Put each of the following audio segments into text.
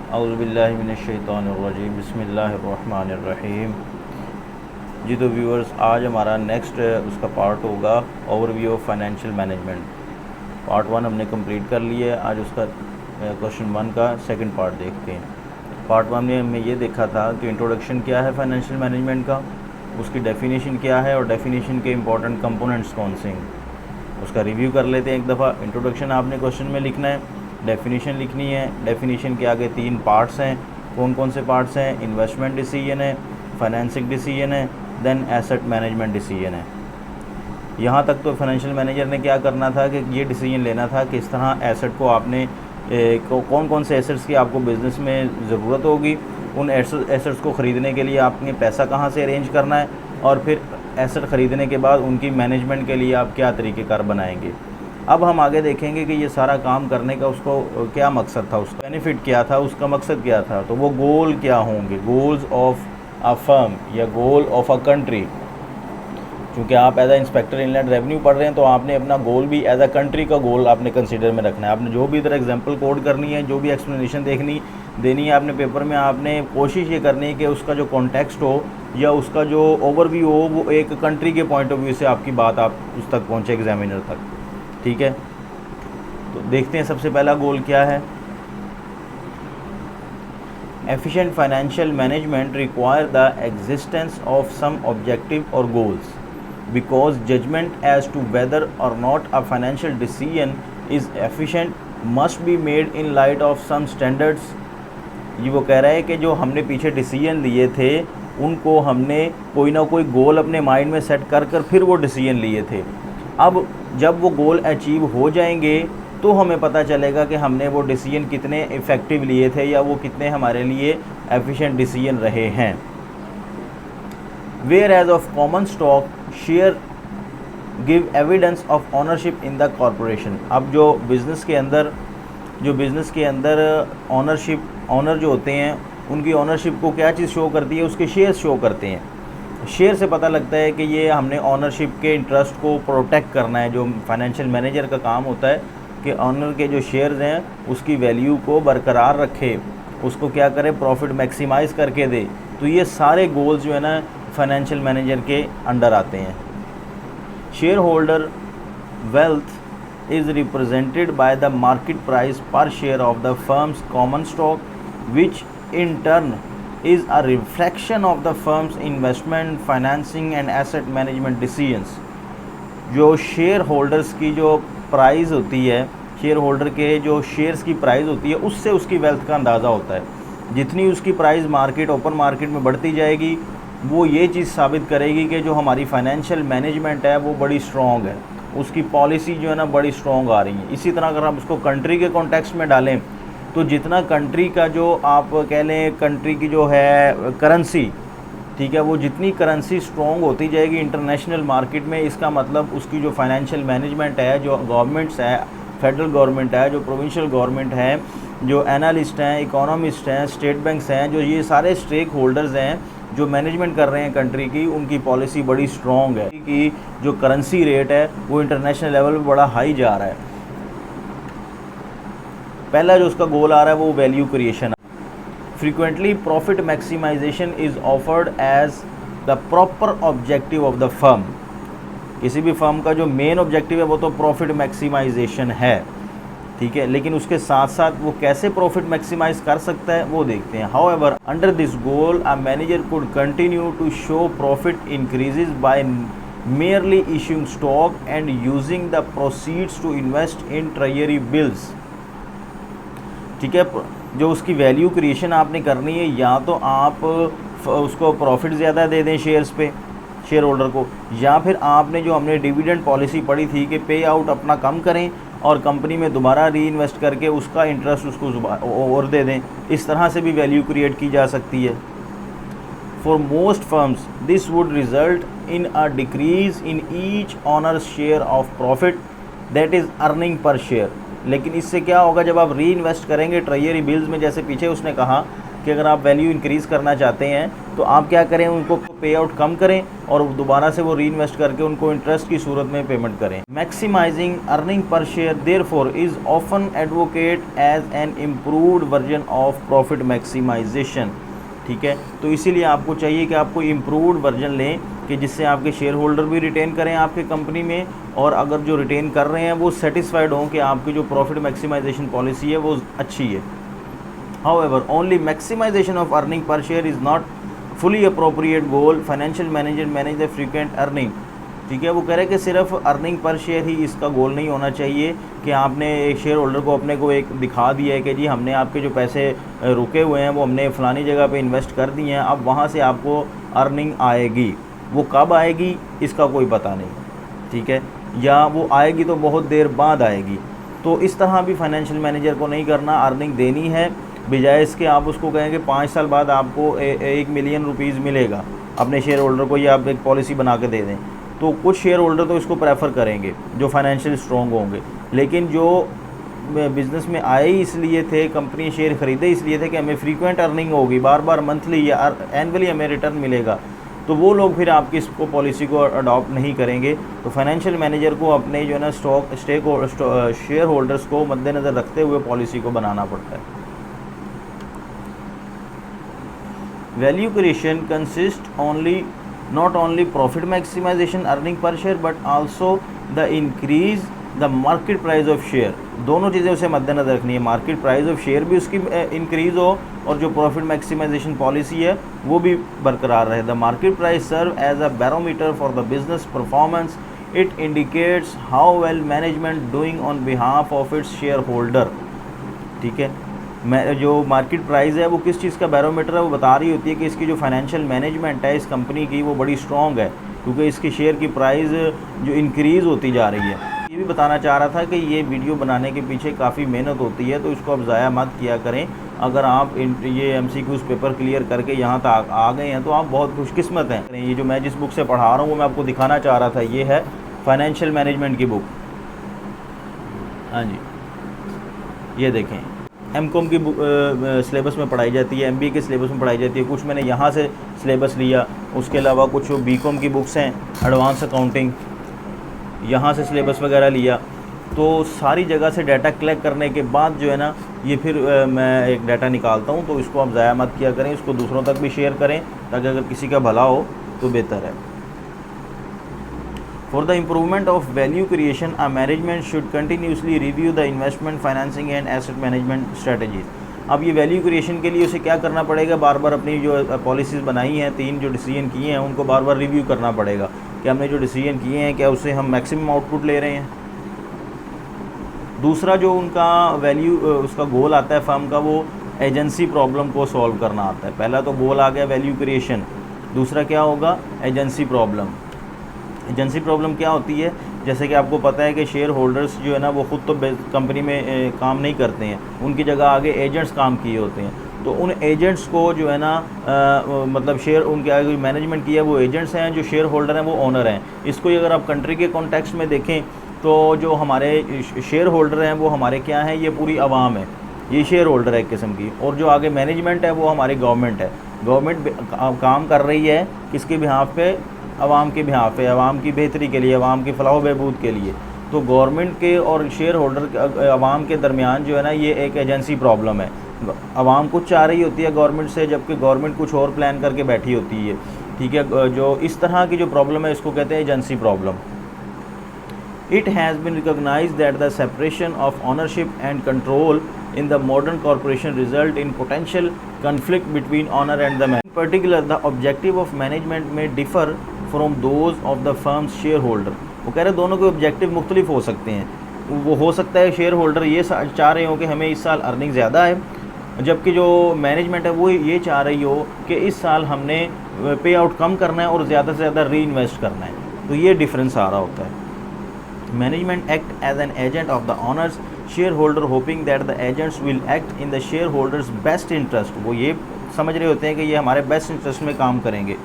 औज़ुबिल्लाहि मिनश्शैतानिर्रजीम बिस्मिल्लाहिर्रहमानिर्रहीम। जी तो व्यूअर्स, आज हमारा नेक्स्ट उसका पार्ट होगा overview of financial management. Part 1 हमने कंप्लीट कर लिया है। आज उसका क्वेश्चन 1 का सेकंड पार्ट देखते हैं। पार्ट 1 में हमने ये देखा था कि इंट्रोडक्शन क्या है फाइनेंशियल मैनेजमेंट का, उसकी डेफिनेशन क्या है और डेफिनेशन के इंपॉर्टेंट कंपोनेंट्स कौन से हैं, उसका रिव्यू कर लेते हैं एक दफ़ा। इंट्रोडक्शन आपने क्वेश्चन में लिखना है, डेफिनेशन लिखनी है। डेफिनेशन के आगे 3 पार्ट्स हैं। कौन कौन से पार्ट्स हैं? इन्वेस्टमेंट डिसीजन है, फाइनेंसिंग डिसीजन है, देन एसेट मैनेजमेंट डिसीजन है। यहाँ तक तो फाइनेंशियल मैनेजर ने क्या करना था कि ये डिसीजन लेना था कि इस तरह एसेट को आपने कौन कौन से एसेट्स की आपको बिज़नेस में ज़रूरत होगी, उन एसेट्स को ख़रीदने के लिए आपने पैसा कहाँ से अरेंज करना है, और फिर एसेट ख़रीदने के बाद उनकी मैनेजमेंट के लिए आप क्या तरीक़ेकार बनाएंगे। अब हम आगे देखेंगे कि ये सारा काम करने का उसको क्या मकसद था, उसका बेनिफिट क्या था, उसका मकसद क्या था। तो वो गोल क्या होंगे, गोल्स ऑफ अ फर्म या गोल ऑफ अ कंट्री। क्योंकि आप as a inspector inland revenue पढ़ रहे हैं तो आपने अपना गोल भी एज अ कंट्री का गोल आपने कंसीडर में रखना है। आपने जो भी इधर एग्जांपल कोड करनी है, जो भी एक्सप्लेनेशन देनी है आपने पेपर में, आपने कोशिश ये करनी है कि उसका जो कॉन्टेक्स्ट हो या उसका जो ओवरव्यू हो वो एक कंट्री के पॉइंट ऑफ व्यू से आपकी बात आप उस तक पहुँचे, एग्जामिनर तक। ठीक है, तो देखते हैं सबसे पहला गोल क्या है। Efficient financial management require the existence of some objective और goals because judgment as to whether or not a financial decision is efficient must be made in light of some standards। ये वो कह रहा है कि जो हमने पीछे डिसीजन लिए थे उनको हमने कोई ना कोई गोल अपने माइंड में सेट कर फिर वो डिसीजन लिए थे। अब जब वो गोल अचीव हो जाएंगे तो हमें पता चलेगा कि हमने वो डिसीजन कितने इफ़ेक्टिव लिए थे या वो कितने हमारे लिए एफिशिएंट डिसीजन रहे हैं। Whereas of common stock share give evidence of ownership in the corporation। अब जो बिज़नेस के अंदर ऑनर जो होते हैं उनकी ऑनरशिप को क्या चीज़ शो करती है, उसके शेयर्स शो करते हैं। शेयर से पता लगता है कि ये हमने ऑनरशिप के इंटरेस्ट को प्रोटेक्ट करना है। जो फाइनेंशियल मैनेजर का काम होता है कि ऑनर के जो शेयर्स हैं उसकी वैल्यू को बरकरार रखे, उसको क्या करे, प्रॉफिट मैक्सिमाइज़ करके दे। तो ये सारे गोल्स जो है ना फाइनेंशियल मैनेजर के अंडर आते हैं। Share holder wealth is represented by the market price per share of the firms common stock which in turn is a reflection of the firms investment, financing and asset management decisions. जो share holders की जो price होती है, share holder के जो shares की price होती है उससे उसकी वेल्थ का अंदाज़ा होता है। जितनी उसकी प्राइस ओपन मार्केट में बढ़ती जाएगी वो ये चीज़ साबित करेगी कि जो हमारी फाइनेंशियल मैनेजमेंट है वो बड़ी स्ट्रॉन्ग है, उसकी पॉलिसी जो है ना बड़ी स्ट्रॉन्ग आ रही है। इसी तरह अगर हम इसको कंट्री के कॉन्टेक्स्ट में डालें तो जितना कंट्री का जो आप कह लें कंट्री की जो है करेंसी, ठीक है, वो जितनी करेंसी स्ट्रॉन्ग होती जाएगी इंटरनेशनल मार्केट में, इसका मतलब उसकी जो फाइनेंशियल मैनेजमेंट है, जो गवर्नमेंट्स है, फेडरल गवर्नमेंट है, जो प्रोविंशियल गवर्नमेंट है, जो एनालिस्ट हैं, इकोनॉमिस्ट हैं, स्टेट बैंक्स हैं, जो ये सारे स्टेक होल्डर्स हैं जो मैनेजमेंट कर रहे हैं कंट्री की, उनकी पॉलिसी बड़ी स्ट्रॉन्ग है कि जो करेंसी रेट है वो इंटरनेशनल लेवल पे बड़ा हाई जा रहा है। पहला जो उसका गोल आ रहा है वो value creation. Frequently profit maximisation is offered as the proper objective of the firm. किसी भी फर्म का जो मेन ऑब्जेक्टिव है वो तो प्रॉफिट मैक्सिमाइजेशन है, ठीक है, लेकिन उसके साथ साथ वो कैसे प्रॉफिट मैक्सिमाइज कर सकता है वो देखते हैं। However under this goal a manager could continue to show profit increases by merely issuing stock and using the proceeds to invest in treasury bills। ठीक है, जो उसकी वैल्यू क्रिएशन आपने करनी है, या तो आप उसको प्रॉफिट ज़्यादा दे दें शेयर्स पे, शेयर होल्डर को, या फिर आपने जो हमने डिविडेंड पॉलिसी पढ़ी थी कि पे आउट अपना कम करें और कंपनी में दोबारा री इन्वेस्ट करके उसका इंटरेस्ट उसको और दे दें। इस तरह से भी वैल्यू क्रिएट की जा सकती है। For most firms this would result in a decrease in each honours share of profit that is earning पर शेयर। लेकिन इससे क्या होगा, जब आप री इन्वेस्ट करेंगे ट्रेजरी बिल्स में, जैसे पीछे उसने कहा कि अगर आप वैल्यू इंक्रीज़ करना चाहते हैं तो आप क्या करें, उनको पे आउट कम करें और दोबारा से वो री इन्वेस्ट करके उनको इंटरेस्ट की सूरत में पेमेंट करें। मैक्सिमाइजिंग अर्निंग पर share therefore is often advocated as an improved version of profit maximisation. ठीक है, तो इसीलिए आपको चाहिए कि आपको इम्प्रूव्ड वर्जन लें कि जिससे आपके शेयर होल्डर भी रिटेन करें आपके कंपनी में, और अगर जो रिटेन कर रहे हैं वो सेटिस्फाइड हों कि आपकी जो प्रॉफिट मैक्सिमाइजेशन पॉलिसी है वो अच्छी है। However, only maximization of earning per share is not fully appropriate goal. Financial manager manage the frequent earning। ठीक है, वो कह रहे हैं कि सिर्फ अर्निंग पर शेयर ही इसका गोल नहीं होना चाहिए कि आपने एक शेयर होल्डर को अपने को एक दिखा दिया है कि जी हमने आपके जो पैसे रुके हुए हैं वो हमने फ़लानी जगह पे इन्वेस्ट कर दिए हैं, अब वहाँ से आपको अर्निंग आएगी। वो कब आएगी इसका कोई पता नहीं, ठीक है, या वो आएगी तो बहुत देर बाद आएगी। तो इस तरह भी फाइनेंशियल मैनेजर को नहीं करना, अर्निंग देनी है, बजाय इसके आप उसको कहेंगे 5 साल बाद आपको 1 मिलियन रुपीज़ मिलेगा अपने शेयर होल्डर को, या आप एक पॉलिसी बना के दे दें। तो कुछ शेयर होल्डर तो इसको प्रेफर करेंगे जो फाइनेंशियल स्ट्रॉन्ग होंगे, लेकिन जो बिज़नेस में आए ही इसलिए थे, कंपनी शेयर ख़रीदे इसलिए थे कि हमें फ्रीक्वेंट अर्निंग होगी, बार बार मंथली या एनुअली हमें रिटर्न मिलेगा, तो वो लोग फिर आपकी इसको पॉलिसी को अडॉप्ट नहीं करेंगे। तो फाइनेंशियल मैनेजर को अपने जो है ना शेयर होल्डर्स को मद्देनज़र रखते हुए पॉलिसी को बनाना पड़ता है। Value creation consists not only profit maximization earning per share but also the increase the market price of share। दोनों चीज़ें उसे मद्देनजर रखनी है, मार्केट प्राइस ऑफ शेयर भी उसकी इंक्रीज़ हो और जो प्रॉफिट मैक्सिमाइजेशन पॉलिसी है वो भी बरकरार रहे। The market price serve as a barometer for the business performance. It indicates how well management doing on behalf of its shareholder. ठीक है, जो मार्केट प्राइस है वो किस चीज़ का बैरोमीटर है, वो बता रही होती है कि इसकी जो फाइनेंशियल मैनेजमेंट है इस कंपनी की वो बड़ी स्ट्रॉन्ग है, क्योंकि इसकी शेयर की प्राइस जो इंक्रीज़ होती जा रही है। ये भी बताना चाह रहा था कि ये वीडियो बनाने के पीछे काफ़ी मेहनत होती है, तो इसको आप ज़ाया मत किया करें। अगर आप ये MCQs पेपर क्लियर करके यहाँ तक आ गए हैं तो आप बहुत खुशकिस्मत हैं। ये जो मैं जिस बुक से पढ़ा रहा हूँ वो मैं आपको दिखाना चाह रहा था, ये है फाइनेंशियल मैनेजमेंट की बुक। हाँ जी, ये देखें, MCOM की सिलेबस में पढ़ाई जाती है, MBA के सिलेबस में पढ़ाई जाती है। कुछ मैंने यहाँ से सिलेबस लिया, उसके अलावा कुछ BCom की बुक्स हैं, एडवांस अकाउंटिंग, यहाँ से सिलेबस वगैरह लिया। तो सारी जगह से डाटा कलेक्ट करने के बाद जो है ना ये फिर मैं एक डाटा निकालता हूँ। तो इसको आप ज़ाया मत किया करें, इसको दूसरों तक भी शेयर करें ताकि अगर किसी का भला हो तो बेहतर है। For the improvement of value creation, a management should continuously review the investment, financing and asset management strategies। अब ये वैल्यू क्रिएशन के लिए उसे क्या करना पड़ेगा, बार बार अपनी जो पॉलिसीज़ बनाई हैं, 3 जो डिसीजन किए हैं उनको बार बार रिव्यू करना पड़ेगा कि हमने जो डिसीजन किए हैं क्या उससे हम मैक्सिमम आउटपुट ले रहे हैं। दूसरा जो उनका वैल्यू उसका गोल आता है फर्म का, वो एजेंसी प्रॉब्लम को सॉल्व करना आता है। पहला तो गोल आ गया वैल्यू क्रिएशन, दूसरा क्या होगा, एजेंसी प्रॉब्लम। एजेंसी प्रॉब्लम क्या होती है, जैसे कि आपको पता है कि शेयर होल्डर्स जो है ना वो ख़ुद तो कंपनी में काम नहीं करते हैं, उनकी जगह आगे एजेंट्स काम किए होते हैं। तो उन एजेंट्स को जो है ना मतलब शेयर उनके आगे मैनेजमेंट किया वो एजेंट्स हैं, जो शेयर होल्डर हैं वो ओनर हैं। इसको अगर आप कंट्री के कॉन्टेक्स्ट में देखें तो जो हमारे शेयर होल्डर हैं वो हमारे क्या हैं, ये पूरी आवाम है, ये शेयर होल्डर है एक किस्म की। और जो आगे मैनेजमेंट है वो हमारी गवर्नमेंट है। गवर्नमेंट काम कर रही है किसके बिहाफ पे, आवाम के बिहाफ पे, आवाम की बेहतरी के लिए, आवाम की फलाह बहबूद के लिए। तो गवर्नमेंट के और शेयर होल्डर आवाम के दरमियान जो है ना ये एक एजेंसी प्रॉब्लम है। आवाम कुछ चाह रही होती है गवर्नमेंट से, जबकि गवर्नमेंट कुछ और प्लान करके बैठी होती है। ठीक है, जो इस तरह की जो प्रॉब्लम है इसको कहते हैं agency problem. It has been recognized that the separation of ownership and control in the modern corporation result in potential conflict between owner and the man. In particular, the objective of management may differ from those of the firm's shareholder। वो कह रहे हैं दोनों के objective मुख्तलिफ हो सकते हैं। वो हो सकता है शेयर होल्डर ये चाह रहे हो कि हमें इस साल अर्निंग ज़्यादा है, जबकि जो मैनेजमेंट है वो ये चाह रही हो कि इस साल हमने पे आउट कम करना है और ज़्यादा से ज़्यादा री इन्वेस्ट करना है। तो ये डिफरेंस आ रहा होता है। Management act as an agent of the owners, shareholder hoping that the agents will act in the shareholders best interest। वो ये समझ रहे होते हैं कि ये हमारे बेस्ट इंटरेस्ट में काम करेंगे,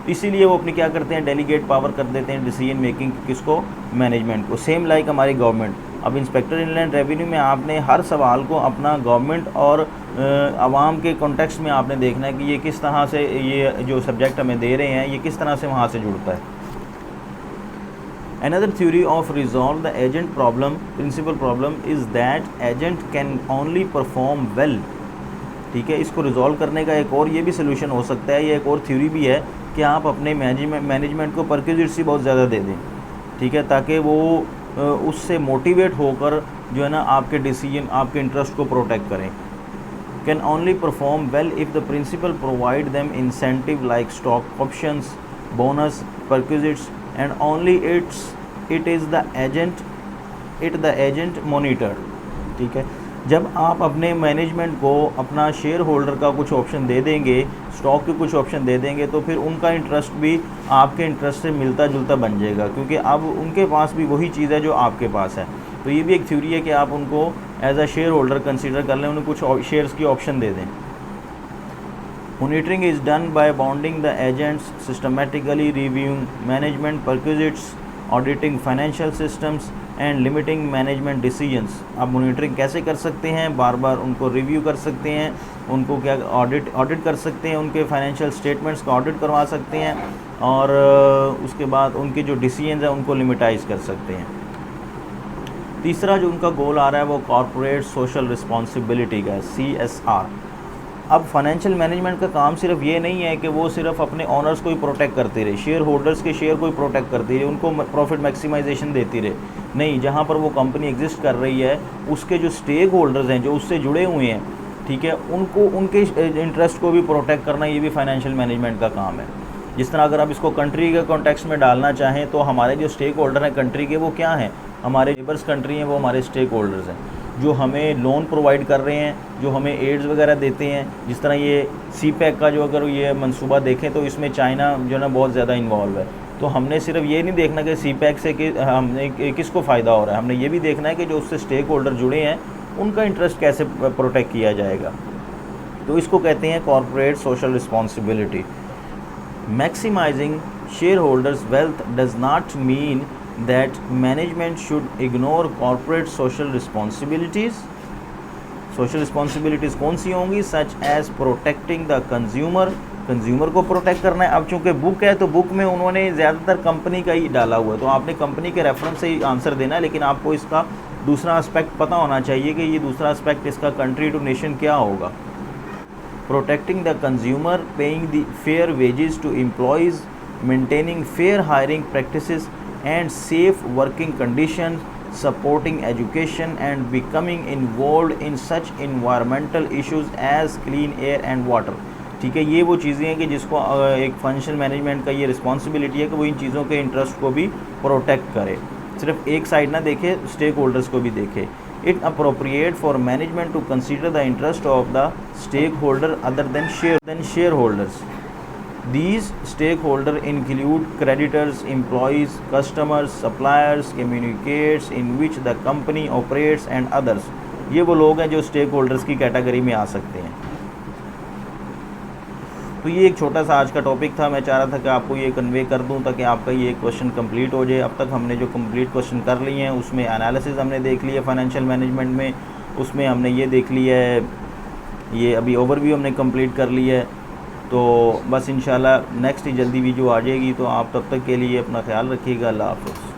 इसीलिए वो अपनी क्या करते हैं, डेलीगेट पावर कर देते हैं डिसीजन मेकिंग किसको, मैनेजमेंट को। सेम लाइक हमारी गवर्नमेंट। अब इंस्पेक्टर इनलैंड रेवेन्यू में आपने हर सवाल को अपना गवर्नमेंट और आवाम के कॉन्टेक्स्ट में आपने देखना है कि ये किस तरह से, ये जो सब्जेक्ट हमें दे रहे हैं ये किस तरह से वहाँ से जुड़ता है। Another theory of resolve the agent problem, principal problem is that agent can only perform well। ठीक है, इसको रिजॉल्व करने का एक और ये भी सोल्यूशन हो सकता है, ये एक और थ्योरी भी है कि आप अपने मैनेजमेंट को परक्विजिट्स बहुत ज़्यादा दे दें, ठीक है, ताकि वो उससे मोटिवेट होकर जो है ना आपके डिसीजन, आपके इंटरेस्ट को प्रोटेक्ट करें। Can only perform well if the principal provide them incentive like stock options, bonus, perquisites and only it is the agent monitor. ठीक है, जब आप अपने मैनेजमेंट को अपना शेयर होल्डर का कुछ ऑप्शन दे देंगे, स्टॉक के कुछ ऑप्शन दे देंगे, तो फिर उनका इंटरेस्ट भी आपके इंटरेस्ट से मिलता जुलता बन जाएगा, क्योंकि अब उनके पास भी वही चीज़ है जो आपके पास है। तो ये भी एक थ्योरी है कि आप उनको as a shareholder consider कर लें, उन्हें कुछ शेयर्स की ऑप्शन दे दें। Monitoring is done by bonding the agents, systematically reviewing management perquisites, auditing financial systems and limiting management decisions। आप मॉनिटरिंग कैसे कर सकते हैं? बार बार उनको रिव्यू कर सकते हैं, उनको क्या ऑडिट कर सकते हैं, उनके फाइनेंशियल स्टेटमेंट्स का ऑडिट करवा सकते हैं, और उसके बाद उनके जो डिसीजंस हैं उनको लिमिटाइज कर सकते हैं। तीसरा जो उनका गोल आ रहा है वो कॉर्पोरेट सोशल रिस्पॉन्सिबिलिटी का, CSR। अब फाइनेंशियल मैनेजमेंट का काम सिर्फ ये नहीं है कि वो सिर्फ अपने ओनर्स को ही प्रोटेक्ट करती रहे, शेयर होल्डर्स के शेयर को ही प्रोटेक्ट करती रहे, उनको प्रॉफिट मैक्सिमाइजेशन देती रहे। नहीं, जहाँ पर वो कंपनी एग्जिस्ट कर रही है उसके जो स्टेक होल्डर्स हैं, जो उससे जुड़े हुए हैं, ठीक है, उनको उनके इंटरेस्ट को भी प्रोटेक्ट करना, ये भी फाइनेंशियल मैनेजमेंट का काम है। जिस तरह अगर आप इसको कंट्री के कॉन्टेक्स्ट में डालना चाहें तो हमारे जो स्टेक होल्डर हैं कंट्री के, वो क्या हैं? हमारे नेबर्स कंट्री हैं, वो हमारे स्टेक होल्डर्स हैं, जो हमें लोन प्रोवाइड कर रहे हैं, जो हमें एड्स वगैरह देते हैं। जिस तरह ये CPEC का जो अगर ये मंसूबा देखें तो इसमें चाइना जो ना बहुत ज़्यादा इन्वॉल्व है। तो हमने सिर्फ ये नहीं देखना कि CPEC से कि हमने किसको फ़ायदा हो रहा है, हमने ये भी देखना है कि जो उससे स्टेक होल्डर जुड़े हैं उनका इंटरेस्ट कैसे प्रोटेक्ट किया जाएगा। तो इसको कहते हैं corporate social responsibility. Maximising shareholders wealth does not mean that management should ignore corporate social responsibilities। social responsibilities कौन सी होंगी? such as protecting the consumer, consumer को प्रोटेक्ट करना है। अब चूँकि बुक है तो बुक में उन्होंने ज़्यादातर कंपनी का ही डाला हुआ है, तो आपने कंपनी के रेफरेंस से ही आंसर देना है, लेकिन आपको इसका दूसरा एस्पेक्ट पता होना चाहिए कि ये दूसरा एस्पेक्ट इसका कंट्री टू नेशन क्या होगा। Protecting the consumer, paying the fair wages to employees, maintaining fair hiring practices and safe working conditions, supporting education and becoming involved in such environmental issues as clean air and water। ठीक है, ये वो चीज़ें हैं कि जिसको एक financial management का ये रिस्पॉन्सिबिलिटी है कि वो इन चीज़ों के इंटरेस्ट को भी प्रोटेक्ट करे, सिर्फ एक साइड ना देखे, स्टेक होल्डर्स को भी देखे। It appropriate for management to consider the interest of the stakeholder other than shareholders. These stakeholders include creditors, employees, customers, suppliers, communicates in which the company operates and others। ये वो लोग हैं जो stake holders की category में आ सकते हैं। तो ये एक छोटा सा आज का टॉपिक था, मैं चाह रहा था कि आपको ये कन्वे कर दूं ताकि आपका ये क्वेश्चन कंप्लीट हो जाए। अब तक हमने जो कंप्लीट क्वेश्चन कर लिए हैं उसमें एनालिसिस हमने देख लिया फाइनेंशियल मैनेजमेंट में, उसमें हमने ये देख लिया है, ये अभी ओवरव्यू हमने कंप्लीट कर लिया है। तो बस इंशाल्लाह नेक्स्ट जल्दी वीडियो आ जाएगी, तो आप तब तक के लिए अपना ख्याल रखिएगा। अल्लाह हाफ़िज़।